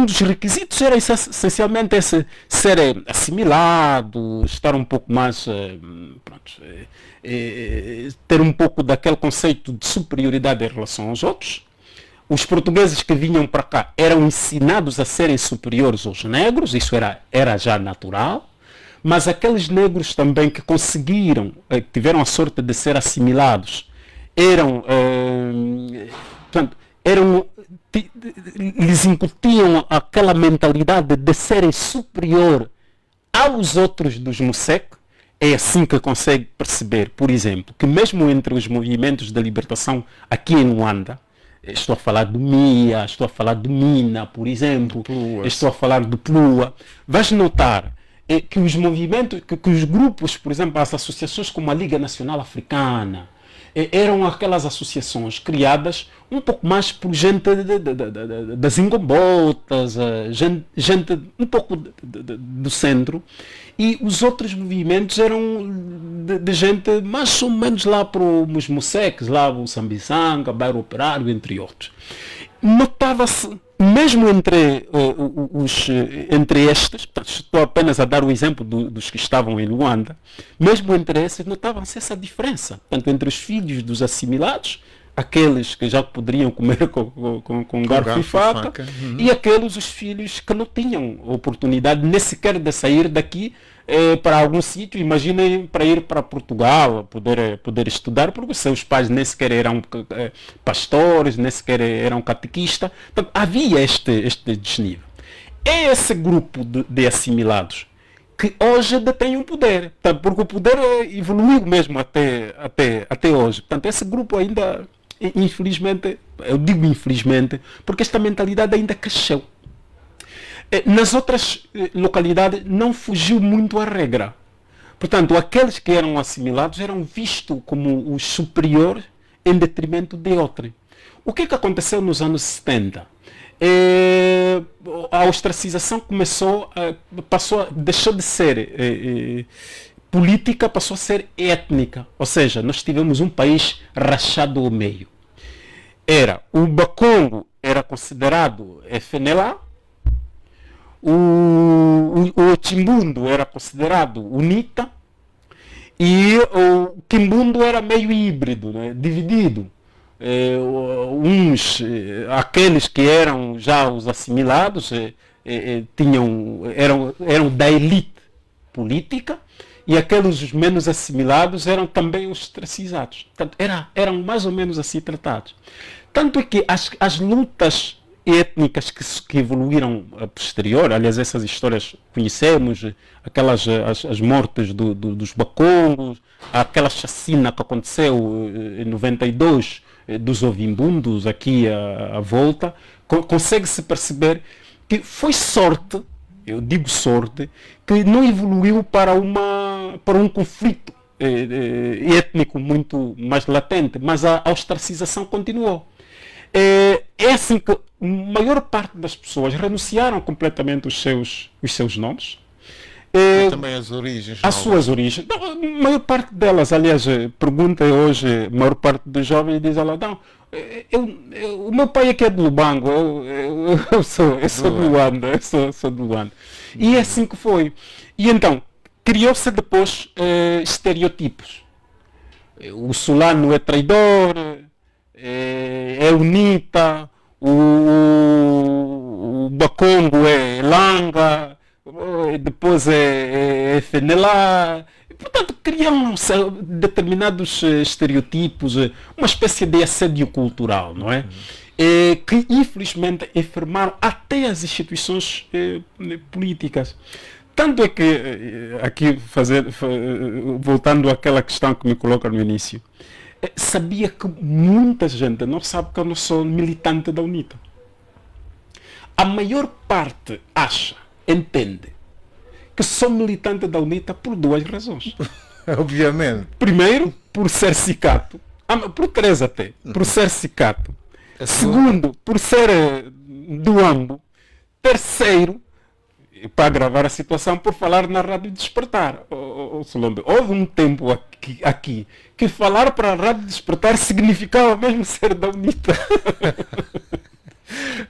S2: dos requisitos era essencialmente esse, ser assimilado, estar um pouco mais, ter um pouco daquele conceito de superioridade em relação aos outros. Os portugueses que vinham para cá eram ensinados a serem superiores aos negros, isso era já natural. Mas aqueles negros também que conseguiram, tiveram a sorte de ser assimilados, lhes incutiam aquela mentalidade de serem superior aos outros dos Musek. É assim que consegue perceber, por exemplo, que mesmo entre os movimentos de libertação aqui em Luanda, estou a falar do MIA, estou a falar do MINA, por exemplo, estou a falar do PLUA, vais notar que os movimentos, que os grupos, por exemplo, as associações como a Liga Nacional Africana, eram aquelas associações criadas um pouco mais por gente das ingombotas, gente um pouco do centro, e os outros movimentos eram de gente mais ou menos lá para os Museques, lá o Sambizanga, Bairro Operário, entre outros. Notava-se, mesmo entre estes, portanto, estou apenas a dar o exemplo dos que estavam em Luanda, mesmo entre esses notava-se essa diferença, tanto entre os filhos dos assimilados, aqueles que já poderiam comer com garfo e faca, e aqueles, os filhos que não tinham oportunidade nem sequer de sair daqui para algum sítio, imaginem, para ir para Portugal, poder estudar, porque seus pais nem sequer eram pastores, nem sequer eram catequistas. Então, havia este desnível. É esse grupo de assimilados que hoje detém o poder, porque o poder evoluiu mesmo até hoje. Portanto, esse grupo ainda, infelizmente, eu digo infelizmente, porque esta mentalidade ainda cresceu. Nas outras localidades não fugiu muito à regra. Portanto, aqueles que eram assimilados eram vistos como os superiores em detrimento de outros. O que aconteceu nos anos 70? A ostracização deixou de ser política, passou a ser étnica. Ou seja, nós tivemos um país rachado ao meio. O Bakongo era considerado FNLA, o Chimbundo era considerado UNITA e o Quimbundo era meio híbrido, né, dividido. Aqueles que eram já os assimilados eram da elite política, e aqueles os menos assimilados eram também os ostracizados. Portanto, eram mais ou menos assim tratados. Tanto é que as lutas étnicas que evoluíram a posterior, aliás, essas histórias conhecemos, aquelas as mortes dos Bakongos, aquela chacina que aconteceu em 92 dos Ovimbundos aqui à volta, consegue-se perceber que foi sorte, eu digo sorte, que não evoluiu para um conflito étnico muito mais latente, mas a ostracização continuou.
S3: é assim que a maior parte das pessoas renunciaram completamente os seus nomes.
S1: Também as origens.
S3: As suas origens. Não, a maior parte delas, aliás, pergunta hoje, a maior parte dos jovens diz, olha, não, o meu pai é que é de Lubango, eu sou de Luanda, eu sou de Luanda. E é assim que foi. E então, criou-se depois estereotipos. O Solano é traidor, é unita, o Bacongo é langa, depois é Fenelá. Portanto, criam-se determinados estereotipos, uma espécie de assédio cultural, não é? Que infelizmente enfermaram até as instituições políticas. Tanto é que, aqui voltando àquela questão que me coloca no início, sabia que muita gente não sabe que eu não sou militante da UNITA. A maior parte entende que sou militante da UNITA por duas razões.
S1: Obviamente.
S3: Primeiro, por ser cicato. Por três até. Por ser cicato. Segundo, por ser do AMBO. Terceiro, para agravar a situação, por falar na Rádio Despertar. Solombe, houve um tempo aqui que falar para a Rádio Despertar significava mesmo ser da UNITA.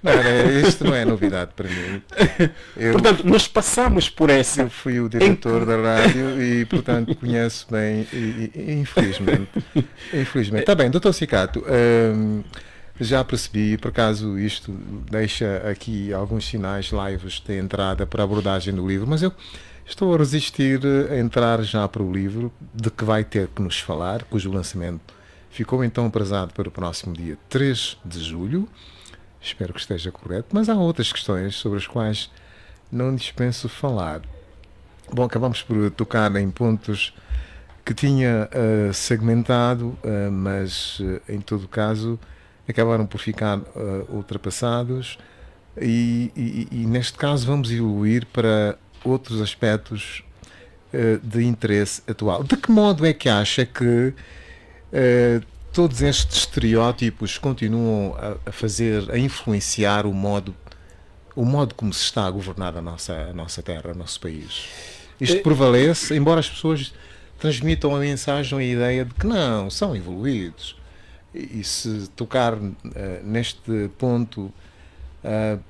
S1: Não, isto não é novidade para mim.
S3: Portanto, nós passamos por essa.
S1: Eu fui o diretor da rádio e, portanto, conheço bem, infelizmente. Está bem, doutor Cicato, já percebi, por acaso isto deixa aqui alguns sinais lives de entrada para a abordagem do livro, mas eu estou a resistir a entrar já para o livro, de que vai ter que nos falar, cujo lançamento ficou então aprazado para o próximo dia 3 de julho. Espero que esteja correto, mas há outras questões sobre as quais não dispenso falar. Bom, acabamos por tocar em pontos que tinha segmentado, mas em todo caso acabaram por ficar ultrapassados e neste caso vamos evoluir para outros aspectos de interesse atual. De que modo é que acha que todos estes estereótipos continuam a influenciar o modo como se está a governar a nossa terra, o nosso país? Isto prevalece, embora as pessoas transmitam a mensagem, a ideia de que não, são evoluídos. E se tocar neste ponto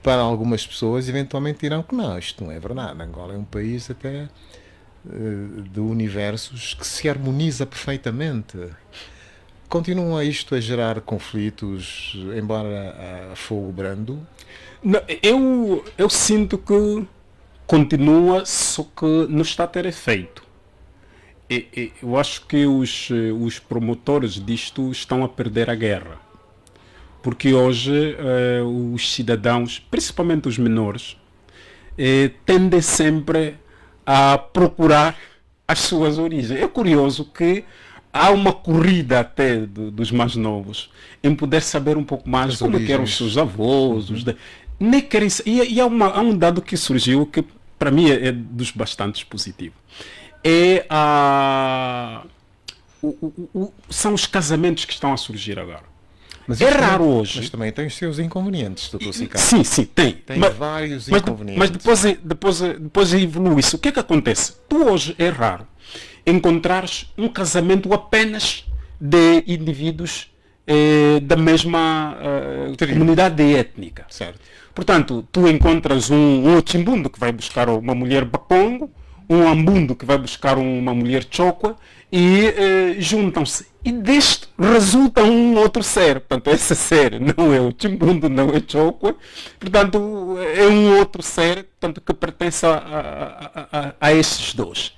S1: para algumas pessoas, eventualmente dirão que não, isto não é verdade. Angola é um país até de universos que se harmoniza perfeitamente. Continua isto a gerar conflitos, embora a fogo brando?
S3: Não, eu sinto que continua, só que não está a ter efeito. Eu acho que os promotores disto estão a perder a guerra. Porque hoje os cidadãos, principalmente os menores, tendem sempre a procurar as suas origens. É curioso que há uma corrida até dos mais novos em poder saber um pouco mais como que eram os seus avós. Nem querem, e há um dado que surgiu que para mim é dos bastante positivo. São os casamentos que estão a surgir agora.
S1: Mas
S3: é raro hoje.
S1: Mas também tem os seus inconvenientes, doutor Cicato.
S3: Sim, tem.
S1: Tem vários inconvenientes.
S3: Mas depois evolui isso. O que é que acontece? Tu hoje é raro encontrares um casamento apenas de indivíduos da mesma comunidade étnica.
S1: Certo.
S3: Portanto, tu encontras um Ochimbundo que vai buscar uma mulher Bakongo, um Ambundo que vai buscar uma mulher Chokwa e juntam-se. E deste resulta um outro ser. Portanto, esse ser não é o Chimbundo, não é Chokwa. Portanto, é um outro ser, portanto, que pertence a esses dois.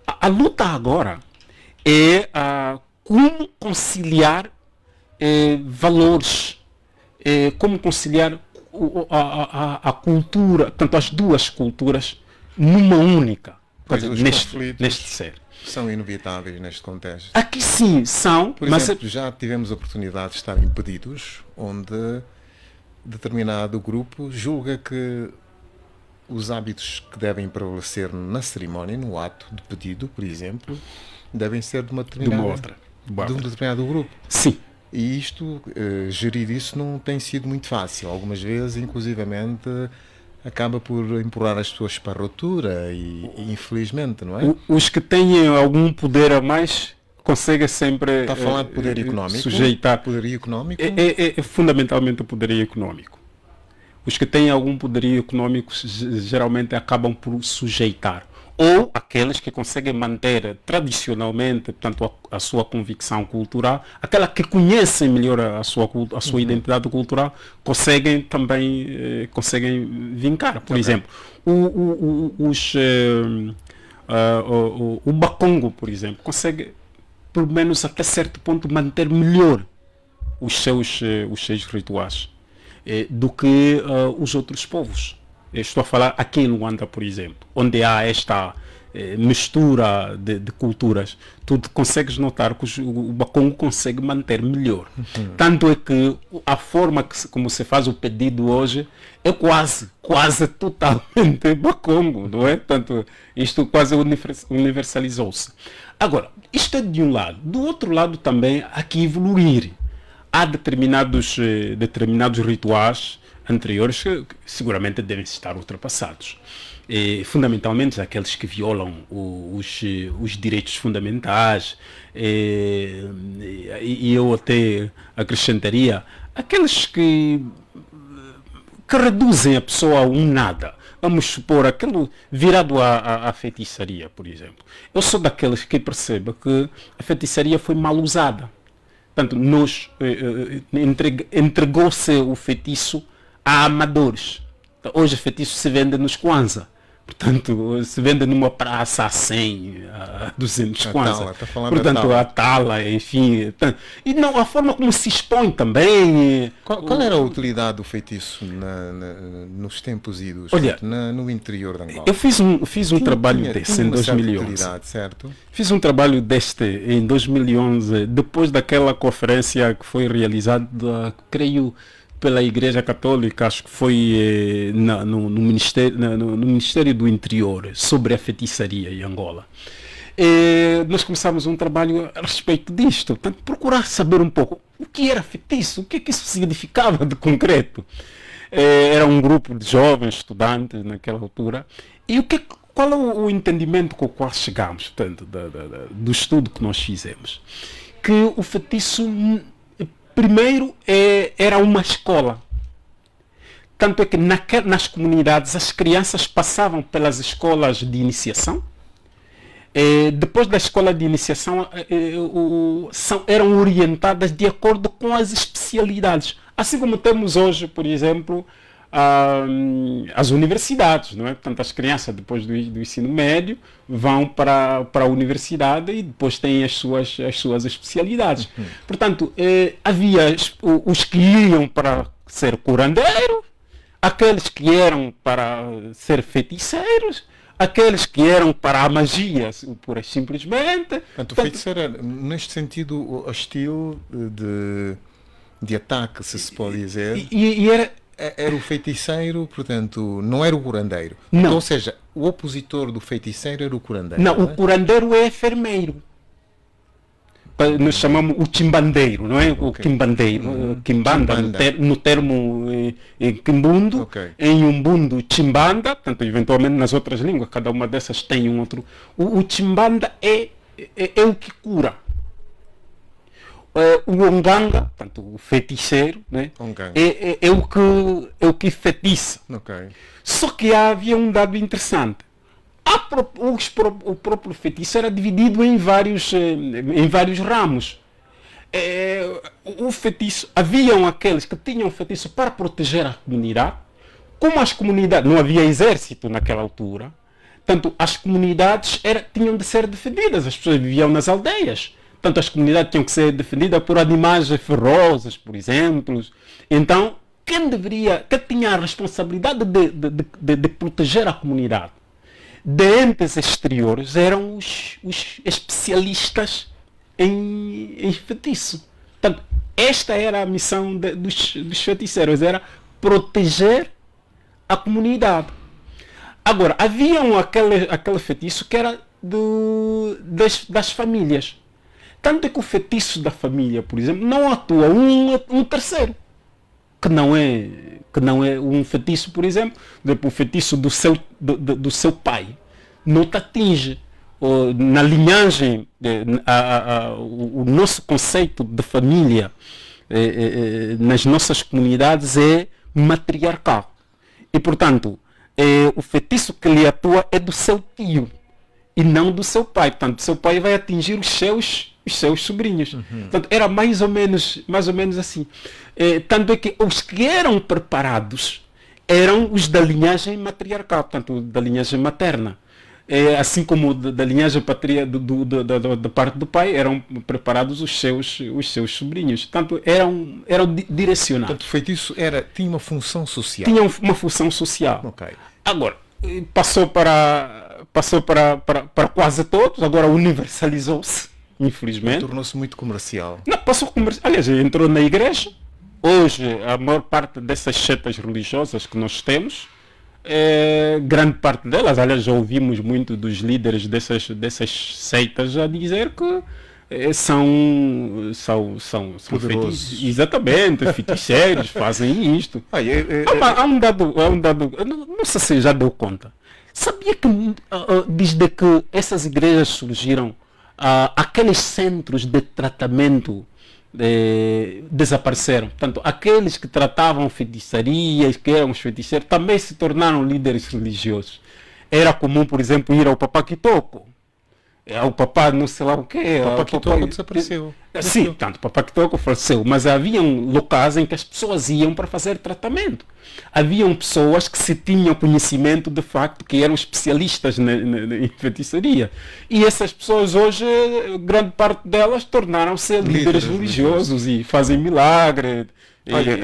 S3: A luta agora é como conciliar valores, como conciliar a cultura, portanto, as duas culturas numa única, neste ser.
S1: São inevitáveis neste contexto.
S3: Aqui sim são.
S1: Por exemplo, já tivemos a oportunidade de estar em pedidos onde determinado grupo julga que os hábitos que devem prevalecer na cerimónia, no ato de pedido, por exemplo, devem ser de uma determinada,
S3: de um determinado grupo.
S1: Sim. E isto, gerir isso não tem sido muito fácil. Algumas vezes, inclusivamente, acaba por empurrar as pessoas para a ruptura e infelizmente, não é?
S3: Os que têm algum poder a mais conseguem sempre
S1: Está a falar de poder económico?
S3: sujeitar.
S1: Poderio económico?
S3: É fundamentalmente o poderio económico. Os que têm algum poderio económico geralmente acabam por sujeitar. Ou aqueles que conseguem manter tradicionalmente, portanto, a sua convicção cultural, aquela que conhecem melhor a sua identidade cultural, conseguem também conseguem vincar. Por exemplo, o Bakongo, por exemplo, consegue, pelo menos até certo ponto, manter melhor os seus rituais do que os outros povos. Eu estou a falar aqui em Luanda, por exemplo, onde há esta mistura de culturas. Tu consegues notar que o Bakongo consegue manter melhor. Tanto é que a forma como se faz o pedido hoje é quase totalmente Bakongo, não é? Tanto isto quase universalizou-se. Agora, isto é de um lado. Do outro lado também há que evoluir. Há determinados rituais anteriores que seguramente devem estar ultrapassados. Fundamentalmente aqueles que violam os direitos fundamentais, e eu até acrescentaria aqueles que reduzem a pessoa a um nada. Vamos supor aquilo virado à feitiçaria, por exemplo. Eu sou daqueles que percebem que a feitiçaria foi mal usada. Portanto, entregou-se o feitiço a amadores. Então, hoje o feitiço se vende nos Kwanza. Portanto, se vende numa praça a 100, a 200 Kwanza. Portanto, a tala, enfim. E não, a forma como se expõe também.
S1: Qual era a utilidade do feitiço nos tempos idos,
S3: olha,
S1: no interior de Angola?
S3: Eu fiz um trabalho desse em 2011.
S1: Certo?
S3: Fiz um trabalho deste em 2011, depois daquela conferência que foi realizada, creio, pela Igreja Católica, acho que foi no Ministério do Interior, sobre a feitiçaria em Angola. Nós começámos um trabalho a respeito disto, portanto, procurar saber um pouco o que era feitiço, o que é que isso significava de concreto. Era um grupo de jovens estudantes naquela altura, e qual é o entendimento com o qual chegamos, portanto, do estudo que nós fizemos? Que o feitiço, primeiro, era uma escola. Tanto é que nas comunidades as crianças passavam pelas escolas de iniciação. Depois da escola de iniciação eram orientadas de acordo com as especialidades. Assim como temos hoje, por exemplo, as universidades, não é? Portanto, as crianças depois do ensino médio vão para a universidade e depois têm as suas especialidades. Portanto, havia os que iam para ser curandeiro, aqueles que eram para ser feiticeiros, aqueles que eram para a magia, pura e simplesmente.
S1: Portanto, o feiticeiro era, neste sentido, hostil de ataque, se pode dizer.
S3: E
S1: era o feiticeiro, portanto, não era o curandeiro.
S3: Não.
S1: Então, ou seja, o opositor do feiticeiro era o curandeiro.
S3: Não, o curandeiro é enfermeiro. Nós chamamos o chimbandeiro, não é? O quimbandeiro. Quimbanda, no termo quimbundo, em umbundo, chimbanda, portanto, eventualmente nas outras línguas, cada uma dessas tem um outro. O chimbanda é o que cura. O onganga, portanto, o feiticeiro, né? É o que feitiça. Só que havia um dado interessante. O próprio feitiço era dividido em vários ramos. O feitiço, haviam aqueles que tinham feitiço para proteger a comunidade. Como as comunidades, não havia exército naquela altura, tanto as comunidades tinham de ser defendidas, as pessoas viviam nas aldeias. Portanto, as comunidades tinham que ser defendidas por animais ferozes, por exemplo. Então, quem tinha a responsabilidade de proteger a comunidade de entes exteriores eram os especialistas em feitiço. Portanto, esta era a missão dos feiticeiros, era proteger a comunidade. Agora, havia aquele feitiço que era das famílias. Tanto é que o feitiço da família, por exemplo, não atua um terceiro, que não é um feitiço, por exemplo, o feitiço do seu pai, não te atinge. Na linhagem, o nosso conceito de família nas nossas comunidades é matriarcal. E, portanto, o feitiço que lhe atua é do seu tio e não do seu pai. Portanto, o seu pai vai atingir os seus sobrinhos. Portanto, era mais ou menos assim. Tanto é que os que eram preparados eram os da linhagem matriarcal, portanto, da linhagem materna. Assim como da linhagem da parte do pai, eram preparados os seus sobrinhos. Portanto, eram direcionados.
S1: Portanto, o feitiço tinha uma função social.
S3: Tinha uma função social.
S1: Ok.
S3: Agora, passou para quase todos, agora universalizou-se, infelizmente.
S1: Tornou-se muito comercial.
S3: Não, passou comercial. Aliás, entrou na igreja. Hoje, a maior parte dessas seitas religiosas que nós temos, grande parte delas, aliás, já ouvimos muito dos líderes dessas seitas a dizer que são
S1: poderosos.
S3: Exatamente, feiticeiros, fazem isto. Há um dado, não sei se já deu conta. Sabia que desde que essas igrejas surgiram, aqueles centros de tratamento desapareceram. Portanto, aqueles que tratavam feitiçarias, que eram os feiticeiros, também se tornaram líderes religiosos. Era comum, por exemplo, ir ao Papá Kitoko. O papá não sei lá o que.
S1: O Papá Kitoko desapareceu.
S3: Sim, portanto, o Papá Kitoko faleceu. Mas haviam locais em que as pessoas iam para fazer tratamento. Haviam pessoas que se tinham conhecimento de facto que eram especialistas em feitiçaria. E essas pessoas hoje, grande parte delas, tornaram-se líderes religiosos e fazem milagre.
S1: Olha,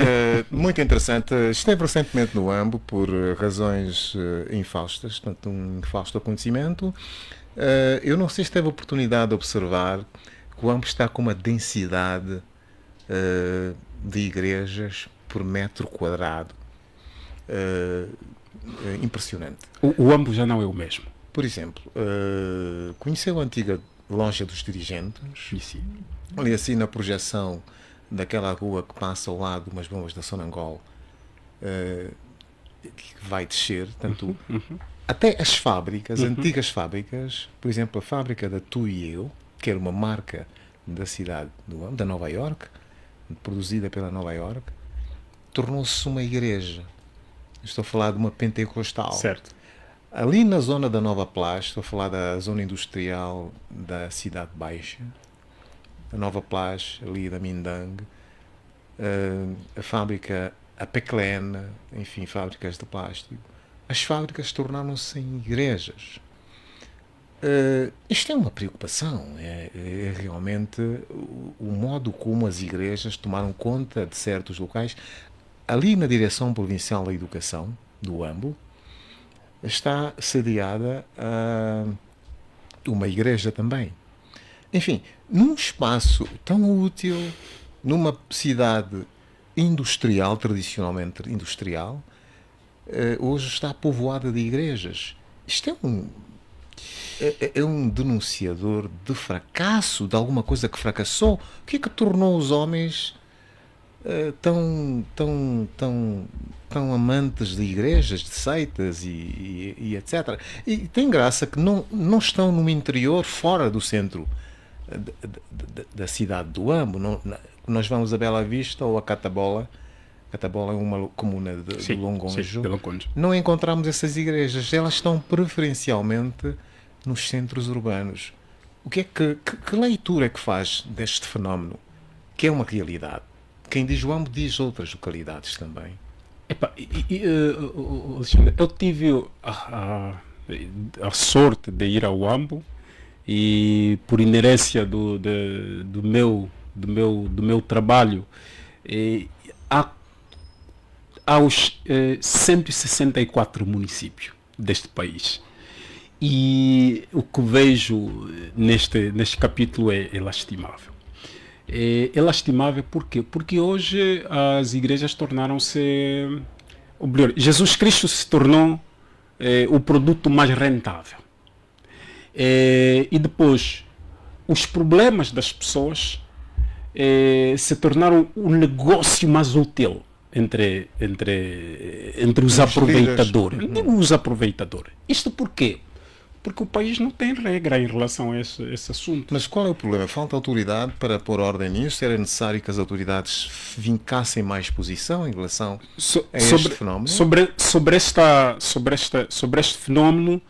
S1: muito interessante. Esteve recentemente no Ambo por razões infaustas, portanto, um infausto acontecimento. Eu não sei se teve a oportunidade de observar que o Ambo está com uma densidade de igrejas por metro quadrado impressionante.
S3: O Ambo já não é o mesmo.
S1: Por exemplo, conheceu a antiga loja dos dirigentes?
S3: Sim.
S1: Ali assim na projeção daquela rua que passa ao lado de umas bombas da Sonangol, que vai descer, tanto até as fábricas, antigas fábricas, por exemplo, a fábrica da Tu e Eu, que era uma marca da cidade da Nova York, produzida pela Nova York, tornou-se uma igreja. Estou a falar de uma pentecostal.
S3: Certo.
S1: Ali na zona da Nova Plage, estou a falar da zona industrial da Cidade Baixa, a Nova Plage, ali da Mindang, a fábrica, a Peclen, enfim, fábricas de plástico. As fábricas tornaram-se em igrejas. Isto é uma preocupação. É realmente o modo como as igrejas tomaram conta de certos locais. Ali na Direção Provincial da Educação, do Ambo, está sediada uma igreja também. Enfim, num espaço tão útil, numa cidade industrial, tradicionalmente industrial, hoje está povoada de igrejas. Isto é um denunciador de fracasso, de alguma coisa que fracassou. O que é que tornou os homens tão amantes de igrejas, de seitas e etc. E tem graça que não estão no interior, fora do centro da cidade do Ambo. Nós vamos a Bela Vista ou a Catabola. Catabola é uma comuna de Longonjo. Não encontramos essas igrejas. Elas estão preferencialmente nos centros urbanos. O que leitura é que faz deste fenómeno? Que é uma realidade. Quem diz o Ambo diz outras localidades também.
S3: Alexandre, eu tive a sorte de ir ao Ambo e por inerência do meu trabalho aos 164 municípios deste país. E o que vejo neste capítulo é lastimável. É lastimável por quê? Porque hoje as igrejas tornaram-se... Ou melhor, Jesus Cristo se tornou o produto mais rentável. E depois, os problemas das pessoas se tornaram um negócio mais útil entre os aproveitadores.
S1: Uhum.
S3: Digo os aproveitadores. Isto porquê? Porque o país não tem regra em relação a esse assunto.
S1: Mas qual é o problema? Falta autoridade para pôr ordem nisto? Era necessário que as autoridades vincassem mais posição em relação a este fenómeno?
S3: Sobre este fenómeno,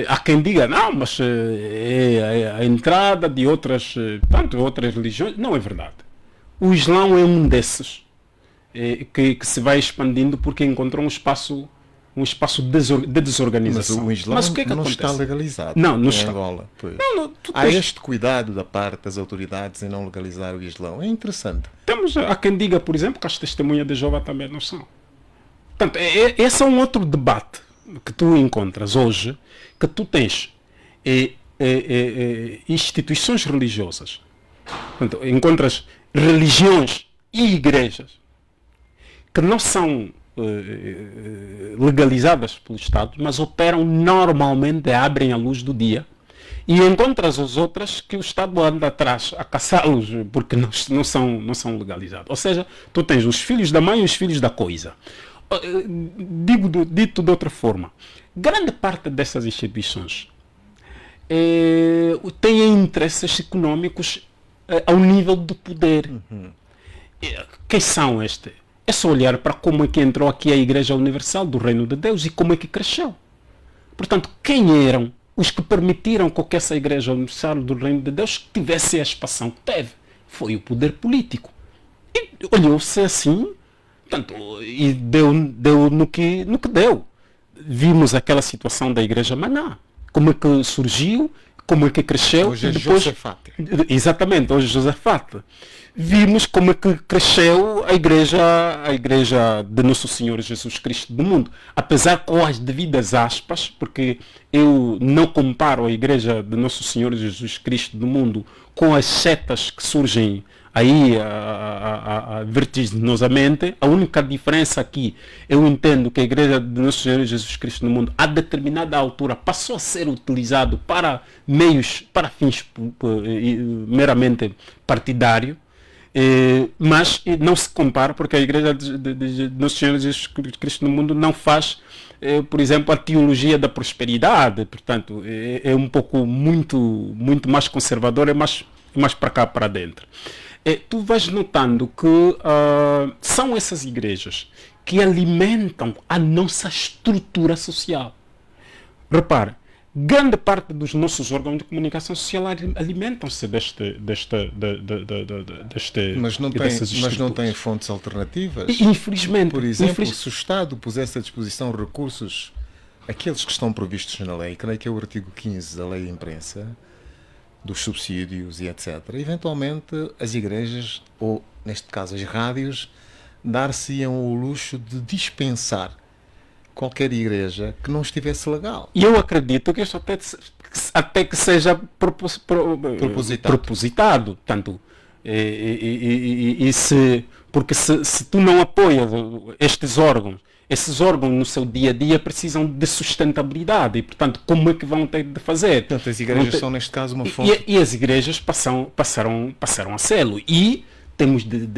S3: há quem diga, não, mas é a entrada de outras religiões. Não é verdade. O Islão é um desses que se vai expandindo porque encontrou um espaço de desorganização.
S1: Mas o Islão
S3: Mas o que é que
S1: não
S3: acontece?
S1: está legalizado
S3: Não
S1: em
S3: está.
S1: Angola. Pois.
S3: Tu
S1: Há
S3: tens-
S1: este cuidado da parte das autoridades em não legalizar o Islão. É interessante.
S3: há quem diga, por exemplo, que as testemunhas de Jeová também não são. Portanto, esse é um outro debate que tu encontras hoje, que tu tens instituições religiosas. Portanto, encontras religiões e igrejas que não são legalizadas pelo Estado, mas operam normalmente, abrem a luz do dia, e encontras as outras que o Estado anda atrás a caçá-los porque não são legalizados. Ou seja, tu tens os filhos da mãe e os filhos da coisa. Dito de outra forma, grande parte dessas instituições têm interesses económicos ao nível do poder. Quem são estes? É só olhar para como é que entrou aqui a Igreja Universal do Reino de Deus e como é que cresceu. Portanto, quem eram os que permitiram que essa Igreja Universal do Reino de Deus tivesse a expansão que teve? Foi o poder político. E olhou-se assim, portanto, e deu no que deu. Vimos aquela situação da Igreja Maná. Como é que surgiu, como é que cresceu.
S1: Hoje é
S3: e depois,
S1: Josafate.
S3: Exatamente, hoje Josafate. Vimos como é que cresceu a igreja de Nosso Senhor Jesus Cristo do mundo. Apesar com as devidas aspas, porque eu não comparo a igreja de Nosso Senhor Jesus Cristo do mundo com as setas que surgem aí vertiginosamente. A única diferença aqui, eu entendo que a igreja de Nosso Senhor Jesus Cristo do mundo, a determinada altura, passou a ser utilizado para fins meramente partidários. Mas não se compara porque a Igreja de Nosso Senhor Jesus Cristo no mundo não faz, por exemplo, a teologia da prosperidade. Portanto, é um pouco muito mais conservador, é mais para cá, para dentro. Tu vais notando que são essas igrejas que alimentam a nossa estrutura social. Repare, grande parte dos nossos órgãos de comunicação social alimentam-se
S1: Mas não tem fontes alternativas?
S3: Infelizmente.
S1: Por exemplo, se o Estado pusesse à disposição recursos, aqueles que estão previstos na lei, creio que é o artigo 15 da Lei de Imprensa, dos subsídios e etc., eventualmente as igrejas, ou neste caso as rádios, dar-se-iam o luxo de dispensar qualquer igreja que não estivesse legal.
S3: E eu acredito que isso até que seja propositado. Tanto, porque se tu não apoias estes órgãos no seu dia a dia precisam de sustentabilidade e, portanto, como é que vão ter de fazer?
S1: Portanto, as igrejas são, neste caso, uma fonte.
S3: E as igrejas passaram a sê-lo. E temos de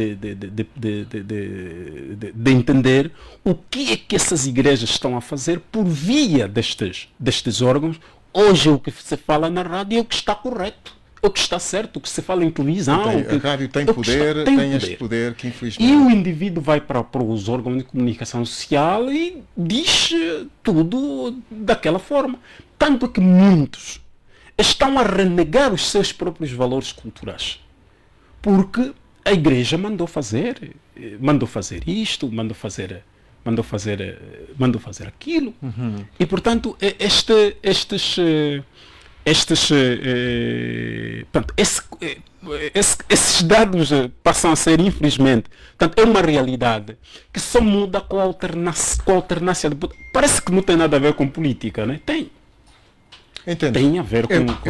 S3: entender o que é que essas igrejas estão a fazer por via destes órgãos. Hoje o que se fala na rádio é o que está correto, é o que está certo, o que se fala em televisão.
S1: A rádio tem poder, tem este poder que infelizmente...
S3: E o indivíduo vai para os órgãos de comunicação social e diz tudo daquela forma. Tanto que muitos estão a renegar os seus próprios valores culturais. Porque a igreja mandou fazer isto, mandou fazer aquilo. E, portanto, esses dados passam a ser, infelizmente, portanto, é uma realidade que só muda com a alternância de... Parece que não tem nada a ver com política, né? Tem.
S1: Entendo.
S3: Tem a ver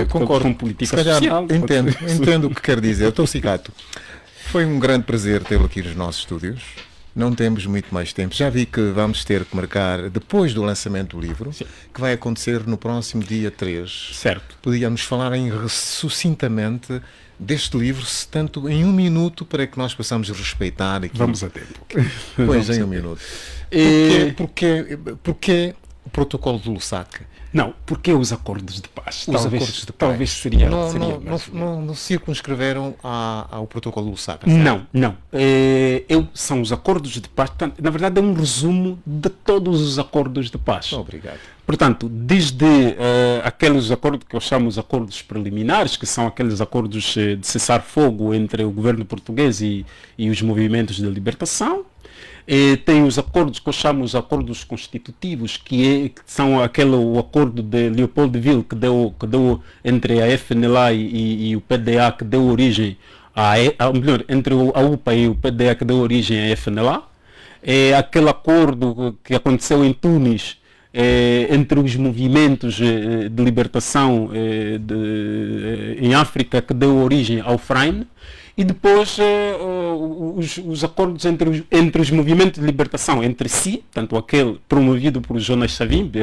S1: com
S3: política social.
S1: Entendo o que quer dizer. Estou Cicato. Foi um grande prazer tê-lo aqui nos nossos estúdios. Não temos muito mais tempo. Já vi que vamos ter que marcar depois do lançamento do livro,
S3: Sim.
S1: que vai acontecer no próximo dia 3.
S3: Certo.
S1: Podíamos falar sucintamente deste livro, se tanto em um minuto, para que nós possamos respeitar aquilo.
S3: Vamos a tempo.
S1: Pois,
S3: Vamos
S1: em
S3: a
S1: um
S3: tempo.
S1: minuto.
S3: E-
S1: Porquê o protocolo de Lusaka?
S3: Não, porque os acordos de paz?
S1: Os acordos de paz.
S3: Talvez seria.
S1: Não,
S3: seria
S1: não,
S3: mais-
S1: não circunscreveram ao protocolo de Lusaka.
S3: Não, não. São os acordos de paz. Portanto, na verdade, é um resumo de todos os acordos de paz.
S1: Obrigado.
S3: Portanto, desde aqueles acordos que eu chamo os acordos preliminares, que são aqueles acordos de cessar-fogo entre o governo português e os movimentos de libertação. Tem os acordos que eu chamo os acordos constitutivos, que são o acordo de Leopoldville que deu entre a FNLA e o PDA, que deu origem melhor, entre a UPA e o PDA, que deu origem à FNLA. É aquele acordo que aconteceu em Tunis entre os movimentos de libertação em África, que deu origem ao FRAIN. E depois os acordos entre os movimentos de libertação entre si, tanto aquele promovido por Jonas Savimbi,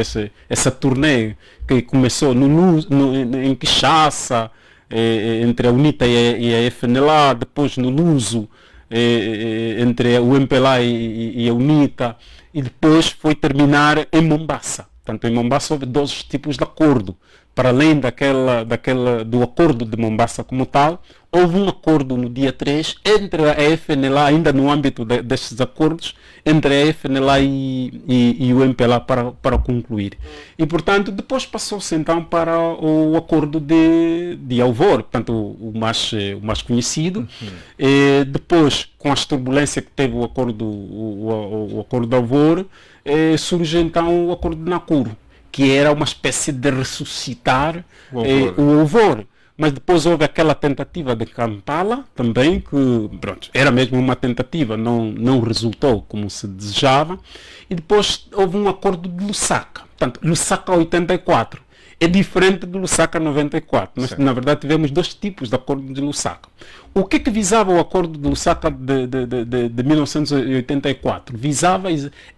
S3: essa turnê que começou em Kinshasa, entre a UNITA e a FNLA, depois no Luso, entre o MPLA e a UNITA, e depois foi terminar em Mombasa. Portanto, em Mombasa houve 12 tipos de acordo. Para além do acordo de Mombasa como tal, houve um acordo no dia 3 entre a FNLA, ainda no âmbito destes acordos, entre a FNLA e o MPLA para concluir. E, portanto, depois passou-se então para o acordo de Alvor, portanto, o mais conhecido. Depois, com as turbulências que teve o acordo de Alvor, surge então o acordo de Nakuru, que era uma espécie de ressuscitar o Alvor. Mas depois houve aquela tentativa de Kampala também, que pronto, era mesmo uma tentativa, não resultou como se desejava. E depois houve um acordo de Lusaka. Portanto, Lusaka 84 é diferente de Lusaka 94. Nós, na verdade, tivemos dois tipos de acordo de Lusaka. O que visava o acordo de Lusaka de 1984?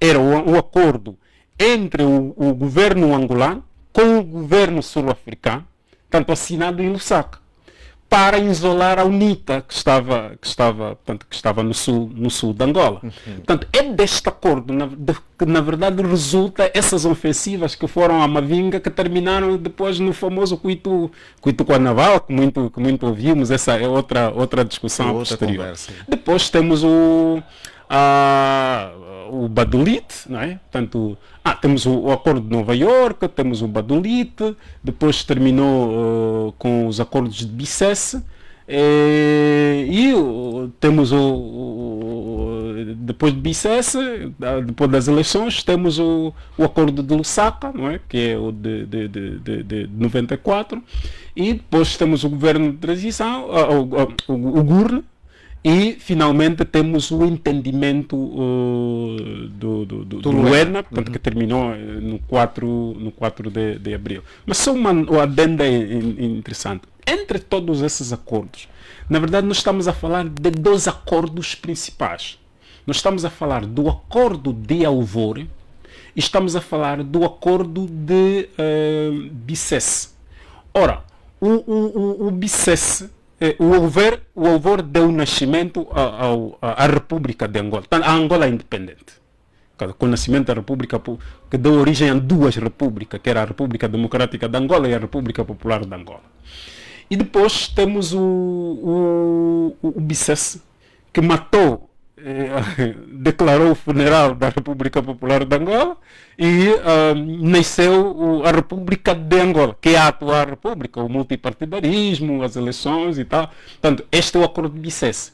S3: Era o acordo entre o governo angolano com o governo sul-africano, tanto assinado em Lusaka, para isolar a UNITA, que estava no sul de Angola. Portanto, é deste acordo que, na verdade, resulta essas ofensivas que foram a Mavinga, que terminaram depois no famoso Cuito Carnaval, que muito ouvimos. Essa é outra discussão posterior. Conversa. Depois temos o Badulite, não é? Portanto, temos o acordo de Nova Iorque, temos o Badulite, depois terminou com os acordos de Bicesse, e temos depois de Bicesse, depois das eleições, temos o acordo de Lusaka, não é? Que é o de 94, e depois temos o governo de transição, o GURN. E, finalmente, temos o entendimento do Luena, portanto, que terminou no 4 de abril. Mas só uma adenda interessante. Entre todos esses acordos, na verdade, nós estamos a falar de dois acordos principais. Nós estamos a falar do acordo de Alvor e estamos a falar do acordo de Bicesse. Ora, o Bicesse, o Alvor deu nascimento à República de Angola. A Angola é independente. Com o nascimento da República, que deu origem a duas repúblicas, que era a República Democrática de Angola e a República Popular de Angola. E depois temos o Bicesse, que matou, declarou o funeral da República Popular de Angola e nasceu a República de Angola, que é a atual República, o multipartidarismo, as eleições e tal. Portanto, este é o acordo de Bicesse.